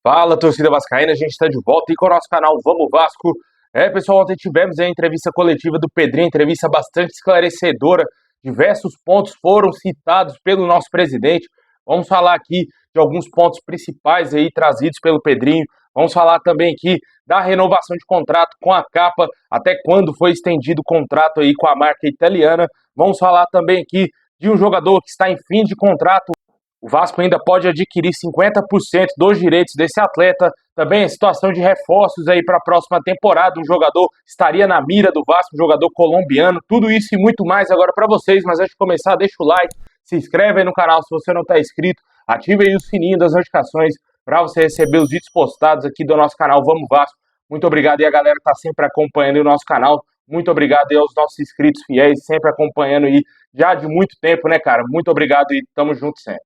Fala, torcida vascaína, a gente está de volta aí com o nosso canal Vamos Vasco. Pessoal, ontem tivemos a entrevista coletiva do Pedrinho, entrevista bastante esclarecedora. Diversos pontos foram citados pelo nosso presidente. Vamos falar aqui de alguns pontos principais aí trazidos pelo Pedrinho. Vamos falar também aqui da renovação de contrato com a Capa, até quando foi estendido o contrato aí com a marca italiana. Vamos falar também aqui de um jogador que está em fim de contrato. O Vasco ainda pode adquirir 50% dos direitos desse atleta. Também a situação de reforços aí para a próxima temporada. Um jogador estaria na mira do Vasco, um jogador colombiano. Tudo isso e muito mais agora para vocês. Mas antes de começar, deixa o like, se inscreve aí no canal se você não está inscrito. Ative aí o sininho das notificações para você receber os vídeos postados aqui do nosso canal Vamos Vasco. Muito obrigado aí a galera que está sempre acompanhando o nosso canal. Muito obrigado aí aos nossos inscritos fiéis, sempre acompanhando aí já de muito tempo, né, cara? Muito obrigado e tamo junto sempre.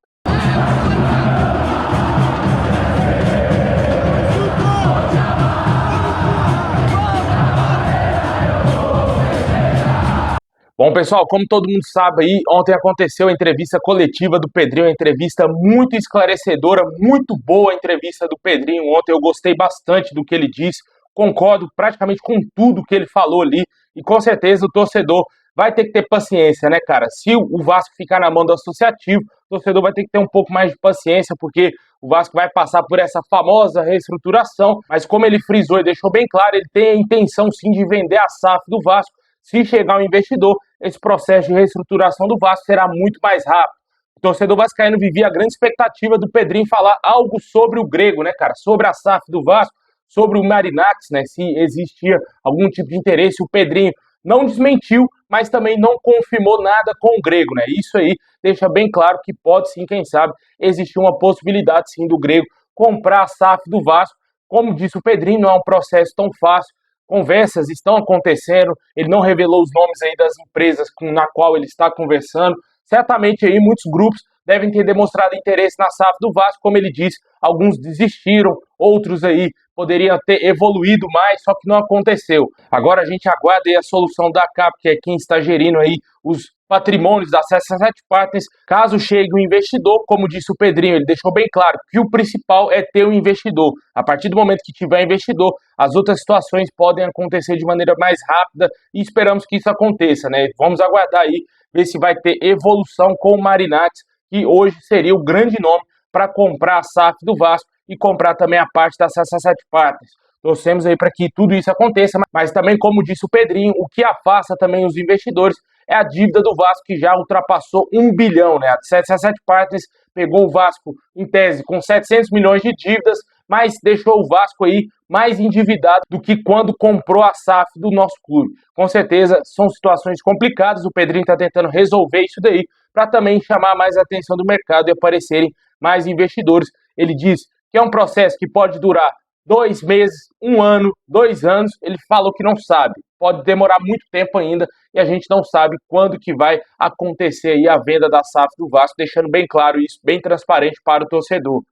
Bom, pessoal, como todo mundo sabe aí, ontem aconteceu a entrevista coletiva do Pedrinho, uma entrevista muito esclarecedora, muito boa a entrevista do Pedrinho ontem, eu gostei bastante do que ele disse, concordo praticamente com tudo que ele falou ali, e com certeza o torcedor vai ter que ter paciência, né, cara? Se o Vasco ficar na mão do associativo, o torcedor vai ter que ter um pouco mais de paciência, porque o Vasco vai passar por essa famosa reestruturação, mas como ele frisou e deixou bem claro, ele tem a intenção sim de vender a SAF do Vasco. Se chegar um investidor, esse processo de reestruturação do Vasco será muito mais rápido. O torcedor vascaíno vivia a grande expectativa do Pedrinho falar algo sobre o Grego, né, cara? Sobre a SAF do Vasco, sobre o Marinax, né? Se existia algum tipo de interesse. O Pedrinho não desmentiu, mas também não confirmou nada com o Grego, né? Isso aí deixa bem claro que pode sim, quem sabe, existir uma possibilidade sim do Grego comprar a SAF do Vasco. Como disse o Pedrinho, não é um processo tão fácil. Conversas estão acontecendo, ele não revelou os nomes aí das empresas na qual ele está conversando. Certamente aí muitos grupos devem ter demonstrado interesse na SAF do Vasco, como ele disse, alguns desistiram, outros aí poderiam ter evoluído mais, só que não aconteceu. Agora a gente aguarda aí a solução da CAP, que é quem está gerindo aí os patrimônios da CSS7 Partners, caso chegue um investidor, como disse o Pedrinho, ele deixou bem claro que o principal é ter um investidor. A partir do momento que tiver investidor, as outras situações podem acontecer de maneira mais rápida e esperamos que isso aconteça, né? Vamos aguardar aí, ver se vai ter evolução com o Marinax, que hoje seria o grande nome para comprar a SAF do Vasco e comprar também a parte da CSS7 Partners. Torcemos aí para que tudo isso aconteça, mas também, como disse o Pedrinho, o que afasta também os investidores é a dívida do Vasco, que já ultrapassou 1 bilhão, né? A CSS7 Partners pegou o Vasco, em tese, com 700 milhões de dívidas, mas deixou o Vasco aí mais endividado do que quando comprou a SAF do nosso clube. Com certeza, são situações complicadas, o Pedrinho está tentando resolver isso daí, para também chamar mais a atenção do mercado e aparecerem mais investidores. Ele diz que é um processo que pode durar 2 meses, 1 ano, 2 anos, ele falou que não sabe. Pode demorar muito tempo ainda e a gente não sabe quando que vai acontecer aí a venda da SAF do Vasco, deixando bem claro isso, bem transparente para o torcedor.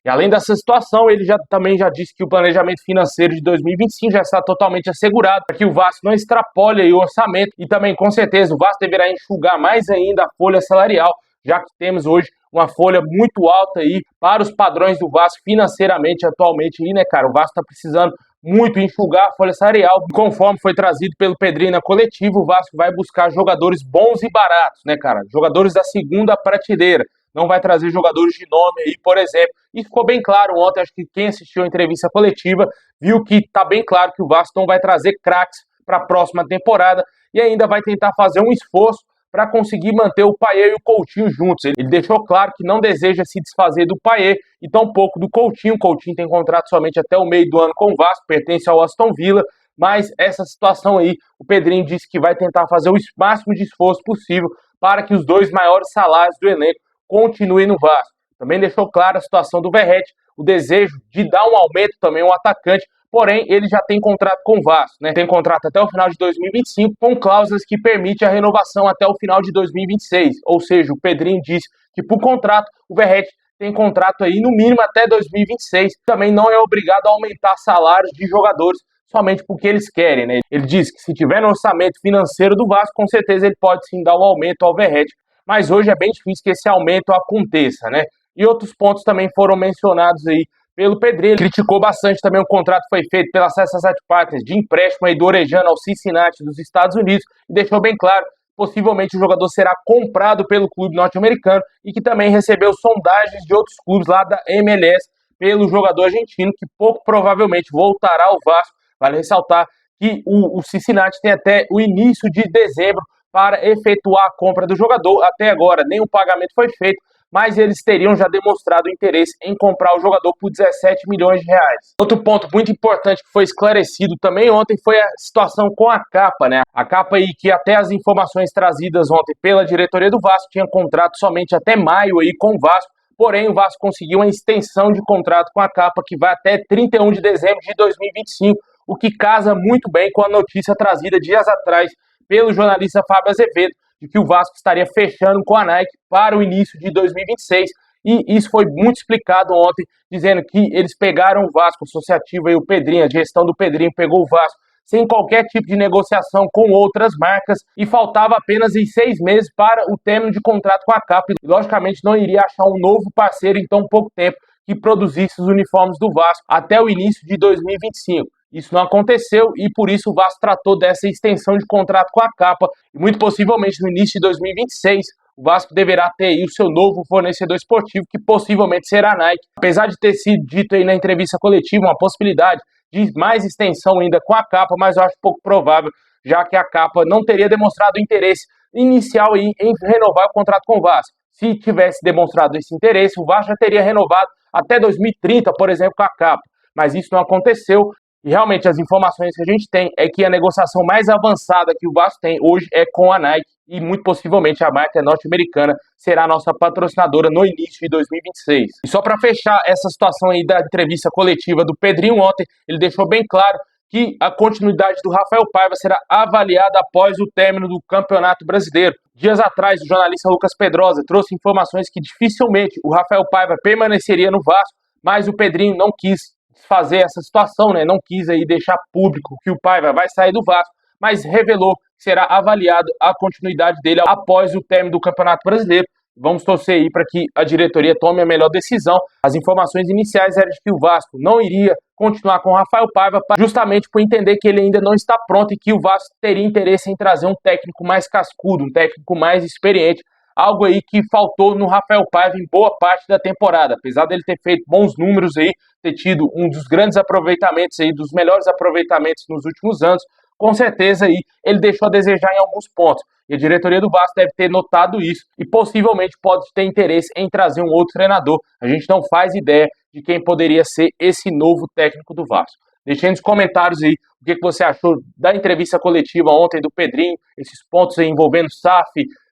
E além dessa situação, ele também já disse que o planejamento financeiro de 2025 já está totalmente assegurado, para que o Vasco não extrapole aí o orçamento e também, com certeza, o Vasco deverá enxugar mais ainda a folha salarial, já que temos hoje uma folha muito alta aí para os padrões do Vasco financeiramente atualmente aí, né, cara? O Vasco está precisando muito enxugar a folha salarial. Conforme foi trazido pelo Pedrinho na coletiva, o Vasco vai buscar jogadores bons e baratos, né, cara? Jogadores da segunda prateleira. Não vai trazer jogadores de nome aí, por exemplo. E ficou bem claro ontem, acho que quem assistiu a entrevista coletiva viu que está bem claro que o Vasco não vai trazer craques para a próxima temporada e ainda vai tentar fazer um esforço para conseguir manter o Payet e o Coutinho juntos. Ele deixou claro que não deseja se desfazer do Payet e tampouco do Coutinho. O Coutinho tem contrato somente até o meio do ano com o Vasco, pertence ao Aston Villa, mas essa situação aí, o Pedrinho disse que vai tentar fazer o máximo de esforço possível para que os dois maiores salários do elenco continuem no Vasco. Também deixou clara a situação do Verratti, o desejo de dar um aumento também ao atacante, porém ele já tem contrato com o Vasco, né? Tem contrato até o final de 2025, com cláusulas que permitem a renovação até o final de 2026. Ou seja, o Pedrinho disse que por contrato o Verratti tem contrato aí no mínimo até 2026. Também não é obrigado a aumentar salários de jogadores somente porque eles querem, né? Ele disse que se tiver no orçamento financeiro do Vasco, com certeza ele pode sim dar um aumento ao Verratti, mas hoje é bem difícil que esse aumento aconteça, né? E outros pontos também foram mencionados aí pelo Pedrinho. Ele criticou bastante também o contrato que foi feito pela CSSA Partners de empréstimo aí do Orejano ao Cincinnati dos Estados Unidos e deixou bem claro possivelmente o jogador será comprado pelo clube norte-americano e que também recebeu sondagens de outros clubes lá da MLS pelo jogador argentino, que pouco provavelmente voltará ao Vasco. Vale ressaltar que o Cincinnati tem até o início de dezembro para efetuar a compra do jogador. Até agora, nenhum pagamento foi feito, mas eles teriam já demonstrado interesse em comprar o jogador por 17 milhões de reais. Outro ponto muito importante que foi esclarecido também ontem foi a situação com a capa, né? A capa aí que até as informações trazidas ontem pela diretoria do Vasco tinha contrato somente até maio aí com o Vasco, porém o Vasco conseguiu uma extensão de contrato com a capa que vai até 31 de dezembro de 2025, o que casa muito bem com a notícia trazida dias atrás pelo jornalista Fábio Azevedo, de que o Vasco estaria fechando com a Nike para o início de 2026, e isso foi muito explicado ontem, dizendo que eles pegaram o Vasco Associativo e o Pedrinho, a gestão do Pedrinho pegou o Vasco sem qualquer tipo de negociação com outras marcas e faltava apenas em 6 meses para o término de contrato com a Capa, e logicamente não iria achar um novo parceiro em tão pouco tempo que produzisse os uniformes do Vasco até o início de 2025. Isso não aconteceu e por isso o Vasco tratou dessa extensão de contrato com a Capa e muito possivelmente no início de 2026 o Vasco deverá ter aí o seu novo fornecedor esportivo, que possivelmente será a Nike. Apesar de ter sido dito aí na entrevista coletiva uma possibilidade de mais extensão ainda com a Capa, mas eu acho pouco provável, já que a Capa não teria demonstrado interesse inicial aí em renovar o contrato com o Vasco. Se tivesse demonstrado esse interesse, o Vasco já teria renovado até 2030, por exemplo, com a Capa. Mas isso não aconteceu. E realmente as informações que a gente tem é que a negociação mais avançada que o Vasco tem hoje é com a Nike e muito possivelmente a marca norte-americana será a nossa patrocinadora no início de 2026. E só para fechar essa situação aí da entrevista coletiva do Pedrinho ontem, ele deixou bem claro que a continuidade do Rafael Paiva será avaliada após o término do Campeonato Brasileiro. Dias atrás, o jornalista Lucas Pedrosa trouxe informações que dificilmente o Rafael Paiva permaneceria no Vasco, mas o Pedrinho não quis fazer essa situação, né? Não quis aí deixar público que o Paiva vai sair do Vasco, mas revelou que será avaliado a continuidade dele após o término do Campeonato Brasileiro. Vamos torcer aí para que a diretoria tome a melhor decisão. As informações iniciais eram de que o Vasco não iria continuar com o Rafael Paiva, justamente por entender que ele ainda não está pronto e que o Vasco teria interesse em trazer um técnico mais cascudo, um técnico mais experiente, algo aí que faltou no Rafael Paiva em boa parte da temporada. Apesar dele ter feito bons números aí, ter tido um dos grandes aproveitamentos aí, dos melhores aproveitamentos nos últimos anos, com certeza aí ele deixou a desejar em alguns pontos. E a diretoria do Vasco deve ter notado isso e possivelmente pode ter interesse em trazer um outro treinador. A gente não faz ideia de quem poderia ser esse novo técnico do Vasco. Deixe aí nos comentários aí o que você achou da entrevista coletiva ontem do Pedrinho, esses pontos aí envolvendo SAF,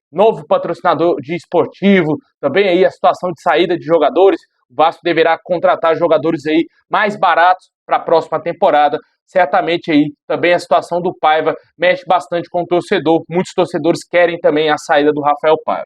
novo patrocinador de esportivo, também aí a situação de saída de jogadores. O Vasco deverá contratar jogadores aí mais baratos para a próxima temporada. Certamente aí também a situação do Paiva mexe bastante com o torcedor. Muitos torcedores querem também a saída do Rafael Paiva.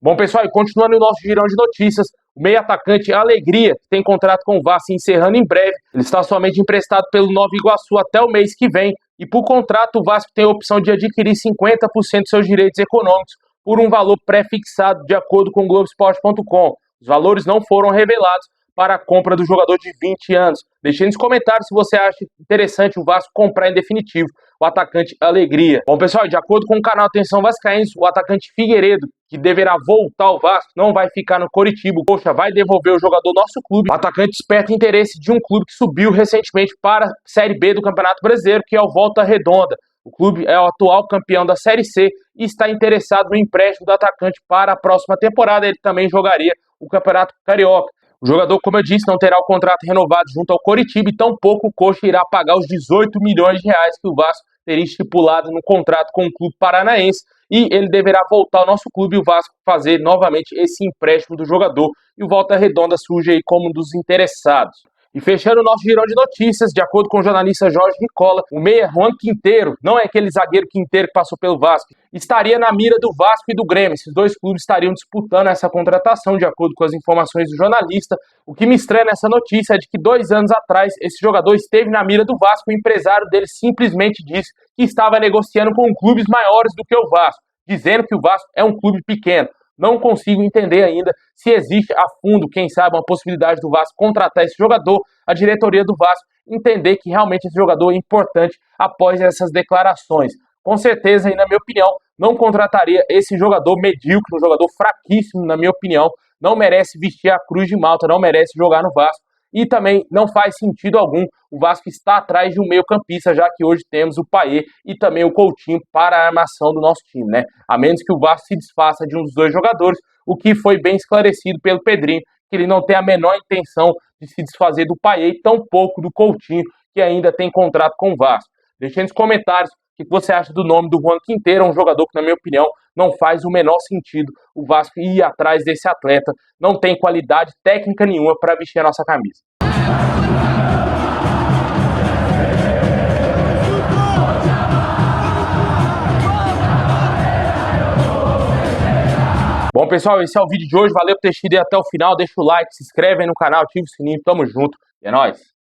Bom, pessoal, e continuando o nosso girão de notícias, o meio atacante Alegria, que tem contrato com o Vasco encerrando em breve, ele está somente emprestado pelo Nova Iguaçu até o mês que vem, e por contrato o Vasco tem a opção de adquirir 50% de seus direitos econômicos por um valor pré-fixado de acordo com o Globoesporte.com. Os valores não foram revelados para a compra do jogador de 20 anos. Deixe nos comentários se você acha interessante o Vasco comprar em definitivo o atacante Alegria. Bom, pessoal, de acordo com o canal Atenção Vascaínos, o atacante Figueiredo, que deverá voltar ao Vasco, não vai ficar no Coritiba. O Coxa vai devolver o jogador ao nosso clube. O atacante desperta interesse de um clube que subiu recentemente para a Série B do Campeonato Brasileiro, que é o Volta Redonda. O clube é o atual campeão da Série C e está interessado no empréstimo do atacante para a próxima temporada. Ele também jogaria o Campeonato Carioca. O jogador, como eu disse, não terá o contrato renovado junto ao Coritiba e tampouco o Coxa irá pagar os 18 milhões de reais que o Vasco teria estipulado no contrato com o clube paranaense, e ele deverá voltar ao nosso clube e o Vasco fazer novamente esse empréstimo do jogador, e o Volta Redonda surge aí como um dos interessados. E fechando o nosso girão de notícias, de acordo com o jornalista Jorge Nicola, o meia Juan Quinteiro, não é aquele zagueiro Quinteiro que passou pelo Vasco, estaria na mira do Vasco e do Grêmio. Esses dois clubes estariam disputando essa contratação, de acordo com as informações do jornalista. O que me estranha nessa notícia é de que 2 anos atrás esse jogador esteve na mira do Vasco e o empresário dele simplesmente disse que estava negociando com clubes maiores do que o Vasco, dizendo que o Vasco é um clube pequeno. Não consigo entender ainda se existe a fundo, quem sabe, uma possibilidade do Vasco contratar esse jogador, a diretoria do Vasco entender que realmente esse jogador é importante após essas declarações. Com certeza, e na minha opinião, não contrataria esse jogador medíocre, um jogador fraquíssimo, na minha opinião, não merece vestir a cruz de Malta, não merece jogar no Vasco. E também não faz sentido algum o Vasco estar atrás de um meio-campista, já que hoje temos o Payet e também o Coutinho para a armação do nosso time, né? A menos que o Vasco se desfaça de um dos dois jogadores, o que foi bem esclarecido pelo Pedrinho, que ele não tem a menor intenção de se desfazer do Payet e tampouco do Coutinho, que ainda tem contrato com o Vasco. Deixe aí nos comentários o que você acha do nome do Juan Quinteiro, um jogador que, na minha opinião, não faz o menor sentido o Vasco ir atrás desse atleta, não tem qualidade técnica nenhuma para vestir a nossa camisa. Bom, pessoal, esse é o vídeo de hoje. Valeu por ter assistido até o final. Deixa o like, se inscreve aí no canal, ativa o sininho. Tamo junto. E é nóis.